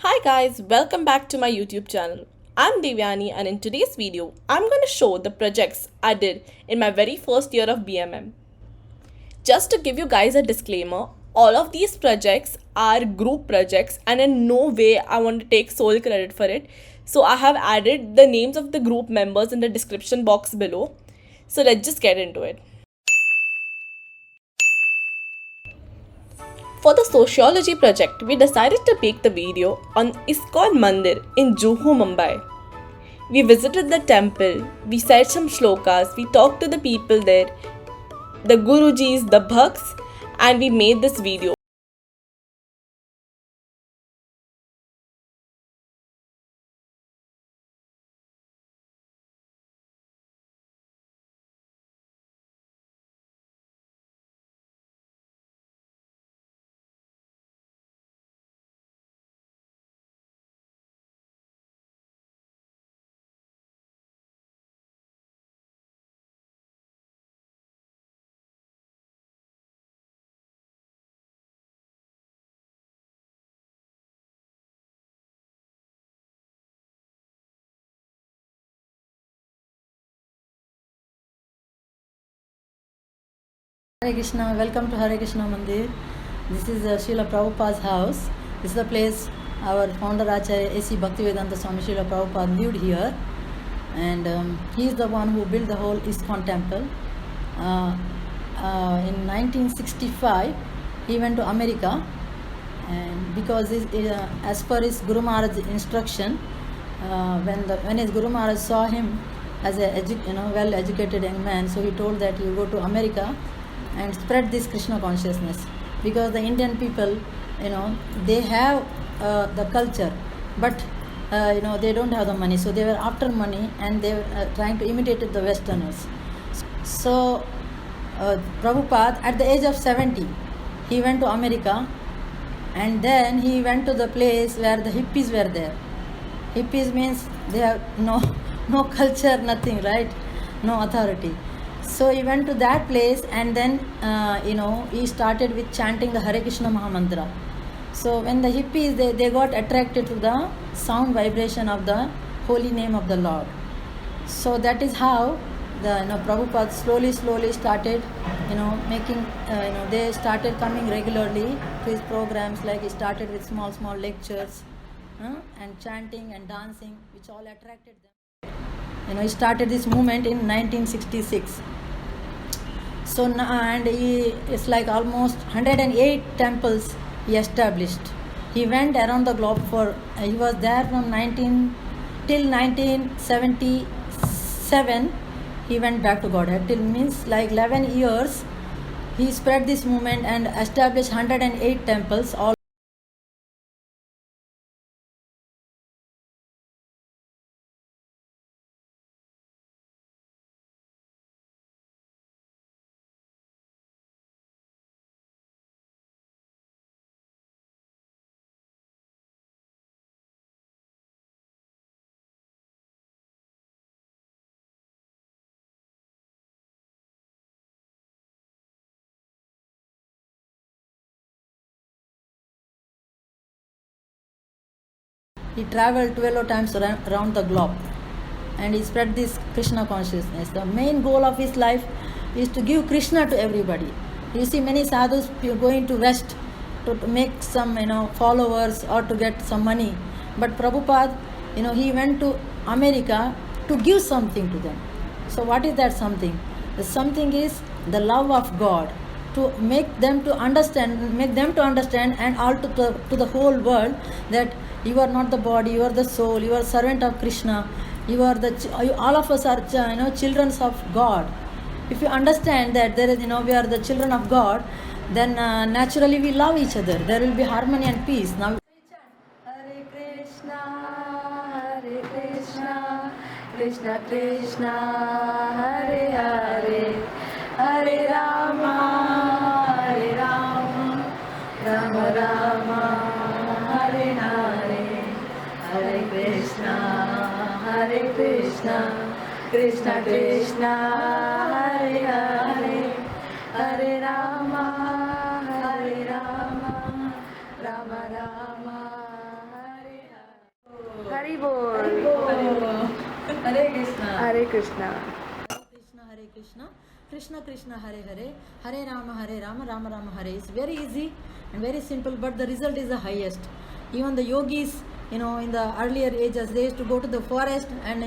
Hi guys, welcome back to my YouTube channel. I'm Devyani and in today's video, I'm going to show the projects I did in my very first year of BMM. Just to give you guys a disclaimer, all of these projects are group projects and in no way I want to take sole credit for it. So I have added the names of the group members in the description box below. So let's just get into it. For the sociology project, we decided to make the video on ISKCON Mandir in Juhu, Mumbai. We visited the temple, we said some shlokas, we talked to the people there, the Gurujis, the Bhaks, and we made this video. Hare Krishna, welcome to Hare Krishna Mandir. This is Srila Prabhupada's house. This is the place our founder Acharya A.C. Bhaktivedanta Swami Srila Prabhupada lived here. And he is the one who built the whole ISKCON temple. In 1965, he went to America. And because as per his Guru Maharaj's instruction, when his Guru Maharaj saw him as a well-educated young man, so he told that you go to America and spread this Krishna consciousness, because the Indian people, they have the culture, but they don't have the money, so they were after money and they were trying to imitate the Westerners. So Prabhupada, at the age of 70, he went to America, and then he went to the place where the hippies were there. Hippies means they have no culture, nothing, right? No authority. So he went to that place, and then he started with chanting the Hare Krishna Mahamantra. So when the hippies, they got attracted to the sound vibration of the holy name of the Lord. So that is how the Prabhupada slowly started making they started coming regularly to his programs. Like he started with small lectures and chanting and dancing, which all attracted them. He started this movement in 1966. So and it's like almost 108 temples he established. He went around the globe he was there from 19 till 1977. He went back to Godhead till means like 11 years. He spread this movement and established 108 temples all. He traveled 12 times around the globe, and he spread this Krishna consciousness. The main goal of his life is to give Krishna to everybody. You see many sadhus going to West to make some followers or to get some money, but Prabhupada, he went to America to give something to them. So what is that something? The something is the love of God, to make them to understand, and all to the whole world, that you are not the body, you are the soul, you are servant of Krishna, all of us are children of God. If you understand that there is we are the children of God, then naturally we love each other. There will be harmony and peace. Now Hare Krishna, Hare Krishna, Krishna Krishna, Hare Hare, Hare Rama, Hare Rama, Rama Rama, Hare Hare, Hare Krishna, Hare Krishna, Krishna Krishna, Hare Hare, Hare Rama, Hare Rama, Rama Rama, Hare Haribol. Hare Krishna. Hare Krishna. Hare Krishna, Krishna Krishna Hare Hare, Hare Rama, Rama Rama Hare. It's very easy and very simple, but the result is the highest. Even the yogis, in the earlier ages, they used to go to the forest and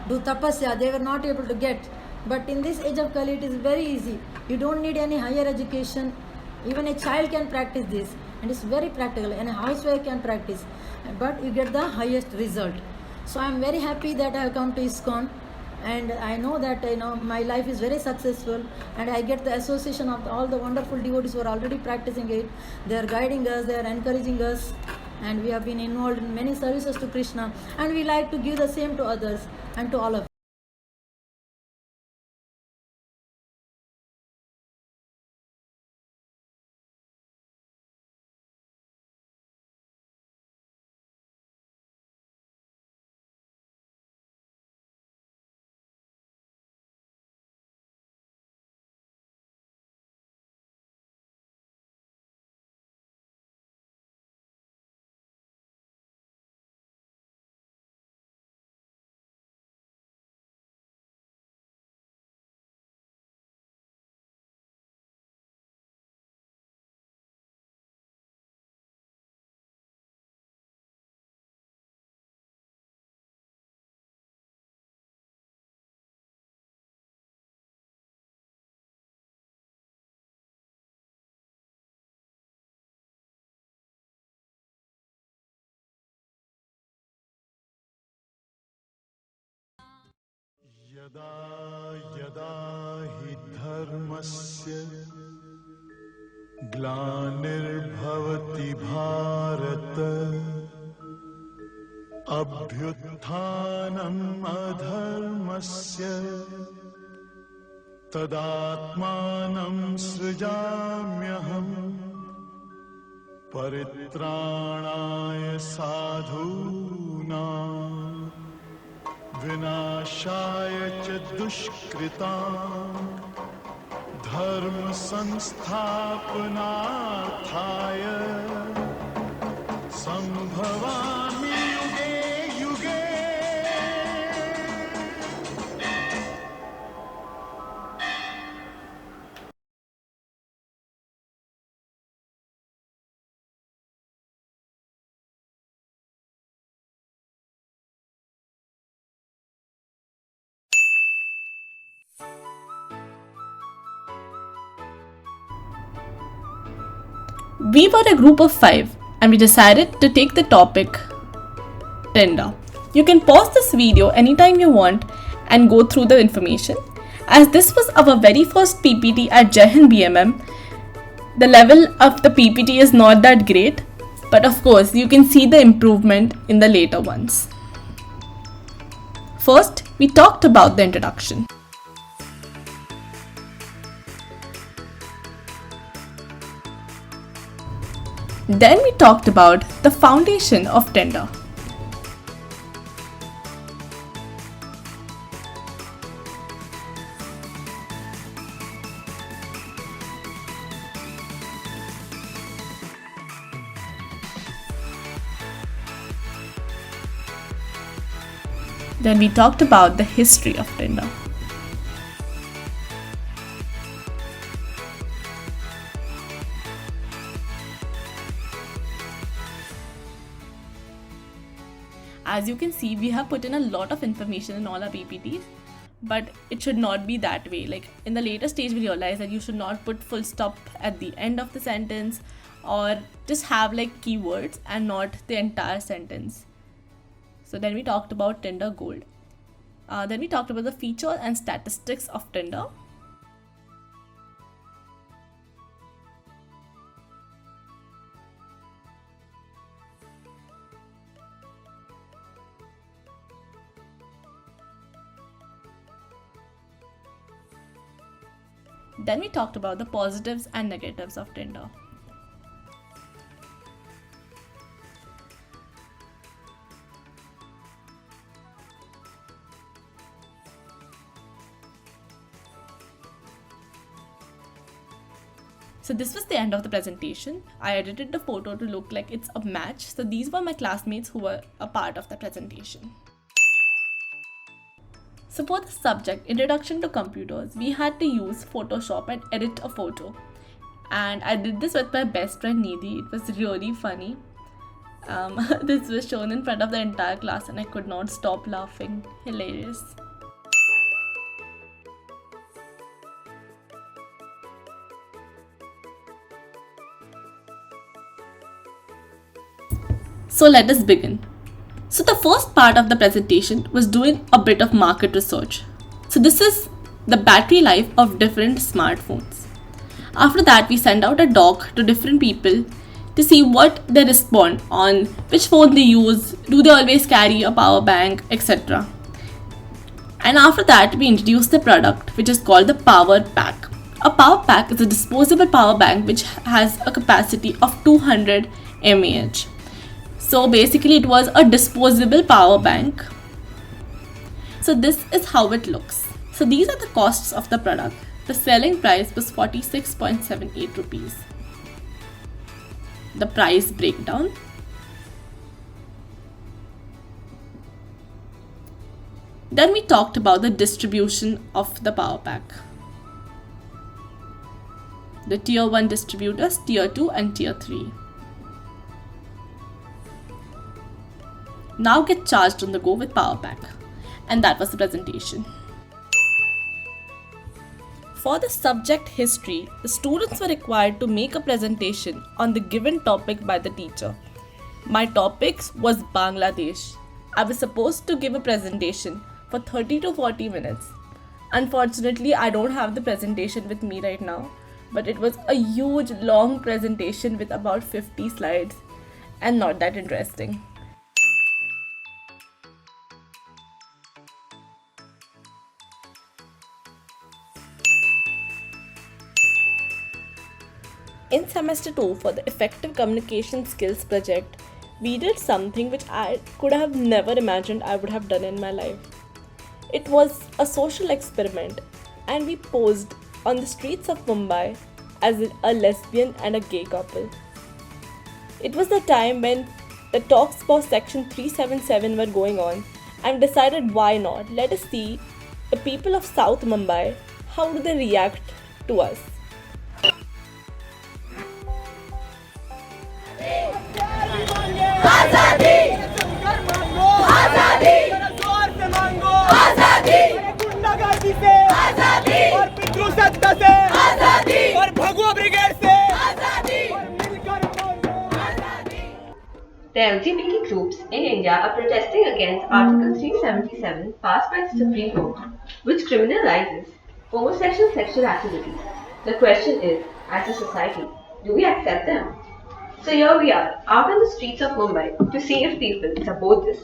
do tapasya. They were not able to get. But in this age of Kali, it is very easy. You don't need any higher education. Even a child can practice this, and it's very practical. And a housewife can practice, but you get the highest result. So I'm very happy that I have come to ISKCON, and I know that my life is very successful, and I get the association of all the wonderful devotees who are already practicing it. They are guiding us, they are encouraging us, and we have been involved in many services to Krishna, and we like to give the same to others and to all of us. यदा यदा हि धर्मस्य ग्लानिर्भवति भारत अभ्युत्थानम् अधर्मस्य तदात्मानं सृजाम्यहम् परित्राणाय साधूनां विनाशाय च दुष्कृतां धर्म संस्थापनार्थाय संभवामि युगे युगे। We were a group of 5 and we decided to take the topic Tinder. You can pause this video anytime you want and go through the information. As this was our very first PPT at Jai Hind BMM, the level of the PPT is not that great, but of course you can see the improvement in the later ones. First, we talked about the introduction. Then we talked about the foundation of Tinder. Then we talked about the history of Tinder. As you can see, we have put in a lot of information in all our PPTs, but it should not be that way. Like in the later stage, we realized that you should not put full stop at the end of the sentence, or just have like keywords and not the entire sentence. So then we talked about Tinder Gold. Then we talked about the feature and statistics of Tinder. Then we talked about the positives and negatives of Tinder. So this was the end of the presentation. I edited the photo to look like it's a match. So these were my classmates who were a part of the presentation. So for the subject, Introduction to Computers, we had to use Photoshop and edit a photo. And I did this with my best friend Nidhi. It was really funny. This was shown in front of the entire class and I could not stop laughing. Hilarious. So let us begin. So the first part of the presentation was doing a bit of market research. So this is the battery life of different smartphones. After that, we send out a doc to different people to see what they respond on, which phone they use, do they always carry a power bank, etc. And after that, we introduce the product which is called the Power Pack. A Power Pack is a disposable power bank which has a capacity of 200 mAh. So basically it was a disposable power bank. So this is how it looks. So these are the costs of the product. The selling price was 46.78 rupees. The price breakdown. Then we talked about the distribution of the power pack. The tier 1 distributors, tier 2 and tier 3. Now get charged on the go with power pack. And that was the presentation. For the subject history, the students were required to make a presentation on the given topic by the teacher. My topic was Bangladesh. I was supposed to give a presentation for 30 to 40 minutes. Unfortunately, I don't have the presentation with me right now, but it was a huge long presentation with about 50 slides and not that interesting. In semester 2 for the Effective Communication Skills project, we did something which I could have never imagined I would have done in my life. It was a social experiment and we posed on the streets of Mumbai as a lesbian and a gay couple. It was the time when the talks for section 377 were going on and decided why not. Let us see the people of South Mumbai, how do they react to us. The LGBT groups in India are protesting against Article 377 passed by the Supreme Court, which criminalizes homosexual sexual activities. The question is, as a society, do we accept them? So here we are, out on the streets of Mumbai to see if people support this.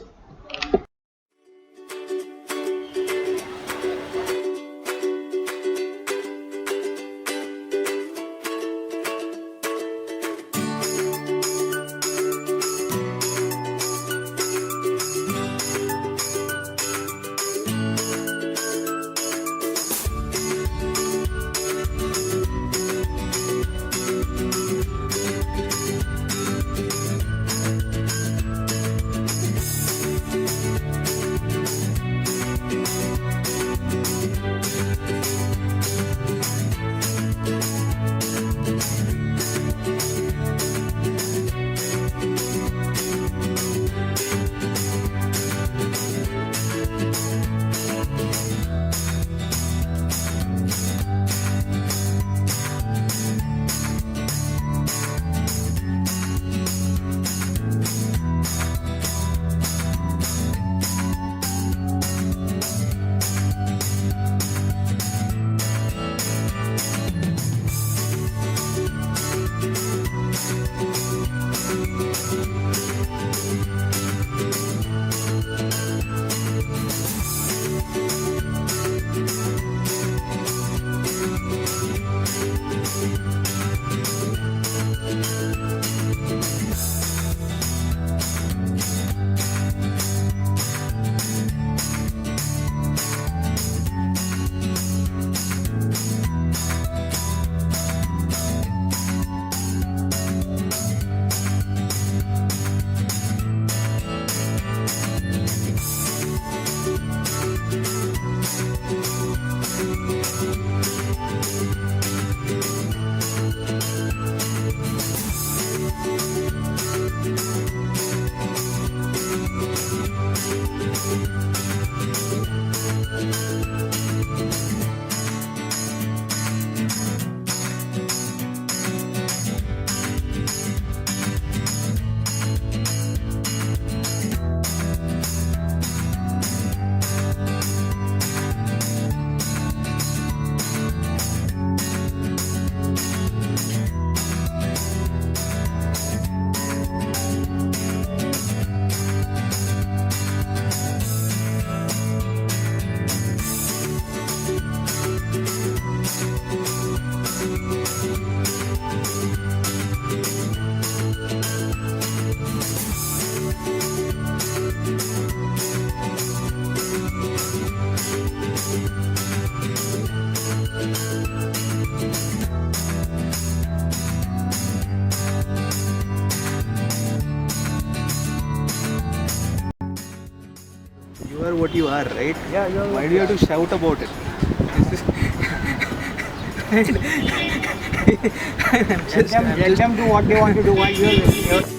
are what you are, right? Yeah, you're Why what do you you have to shout about it? This is Let them do what they want to do while you're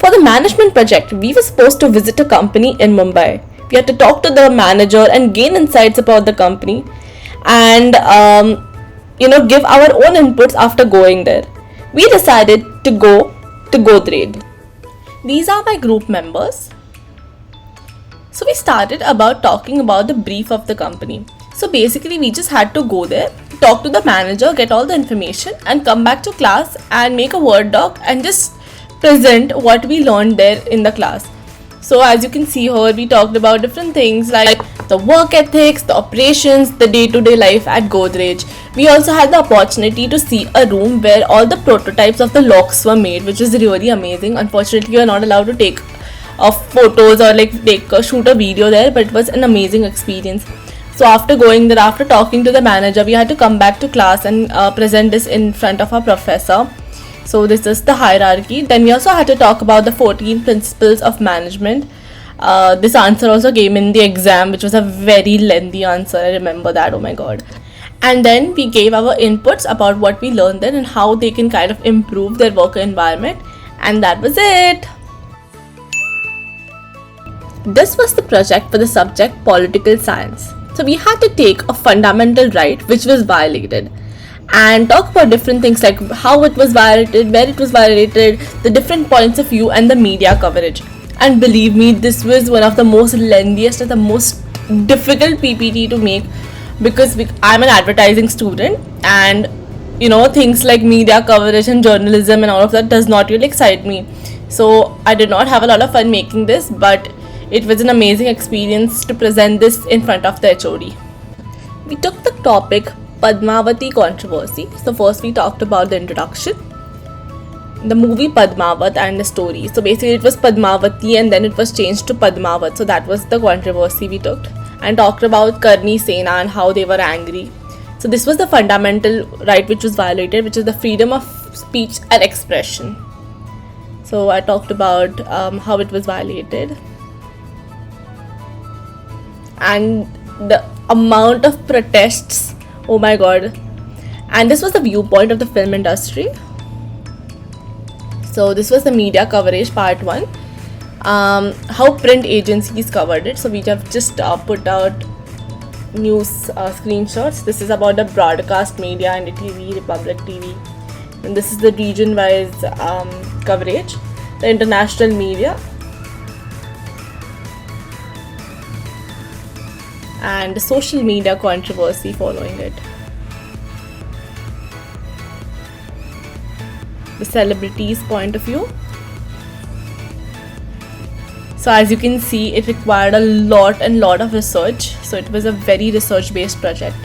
For the management project, we were supposed to visit a company in Mumbai. We had to talk to the manager and gain insights about the company and give our own inputs after going there. We decided to go to Godrej. These are my group members. So we started about talking about the brief of the company. So basically we just had to go there, talk to the manager, get all the information and come back to class and make a Word doc and just present what we learned there in the class. So as you can see here, we talked about different things like the work ethics, the operations, the day-to-day life at Godrej. We also had the opportunity to see a room where all the prototypes of the locks were made, which is really amazing. Unfortunately, you are not allowed to take photos or shoot a video there, but it was an amazing experience. So after going there, after talking to the manager, we had to come back to class and present this in front of our professor. So this is the hierarchy. Then we also had to talk about the 14 principles of management. This answer also came in the exam, which was a very lengthy answer. I remember that, oh my god. And then we gave our inputs about what we learned there and how they can kind of improve their work environment. And that was it. This was the project for the subject political science. So we had to take a fundamental right which was violated and talk about different things like how it was violated, where it was violated, the different points of view and the media coverage. And believe me, this was one of the most lengthiest and the most difficult PPT to make because I'm an advertising student and things like media coverage and journalism and all of that does not really excite me. So I did not have a lot of fun making this, but it was an amazing experience to present this in front of the HOD. We took the topic Padmavati controversy. So first we talked about the introduction, the movie Padmavat and the story. So basically it was Padmavati and then it was changed to Padmavat. So that was the controversy we took and talked about Karni Sena and how they were angry. So this was the fundamental right which was violated, which is the freedom of speech and expression. So I talked about how it was violated and the amount of protests. Oh my god. And this was the viewpoint of the film industry. So this was the media coverage part 1. How print agencies covered it. So we have just put out news screenshots. This is about the broadcast media and TV, Republic TV. And this is the region wise coverage. The international media. And the social media controversy following it. the celebrities' point of view. So as you can see, it required a lot of research. So it was a very research based project.